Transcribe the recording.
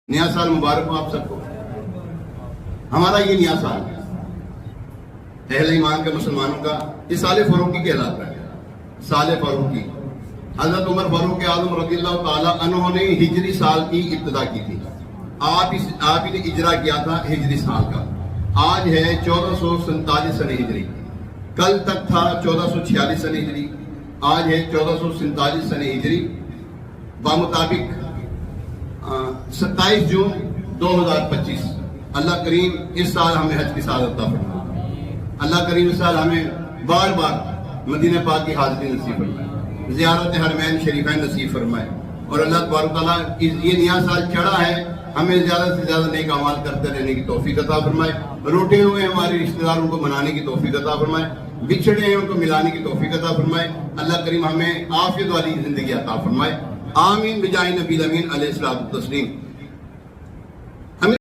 نیا سال مبارک ہو آپ سب کو. ہمارا یہ نیا سال اہل ایمان کے مسلمانوں کا یہ سال فاروقی کہلاتا ہے. سال فاروقی حضرت عمر فاروق اعظم رضی اللہ تعالیٰ عنہ نے ہجری سال کی ابتدا کی تھی. آپ ہی نے اجرا کیا تھا ہجری سال کا. آج ہے 1447 سن ہجری. کل تک تھا 1446 سن ہجری. آج ہے 1447 سن ہجری. بمطابق 27 جون 2025. اللہ کریم اس سال ہمیں حج کی سعادت عطا فرمائے. اللہ کریم اس سال ہمیں بار بار مدینہ پاک کی حاضری نصیب فرمائے, زیارت حرمین شریفین نصیب فرمائے. اور اللہ تبارک تعالیٰ یہ نیا سال چڑھا ہے, ہمیں زیادہ سے زیادہ نیک اعمال کرتے رہنے کی توفیق عطا فرمائے. روٹے ہوئے ہمارے رشتہ داروں کو منانے کی توفیق عطا فرمائے. بچھڑے ہیں ان کو ملانے کی توفیق عطا فرمائے. اللہ کریم ہمیں عافیت والی زندگی عطا فرمائے. آمین بجائے نبی الامین علیہ الصلوۃ والتسلیم.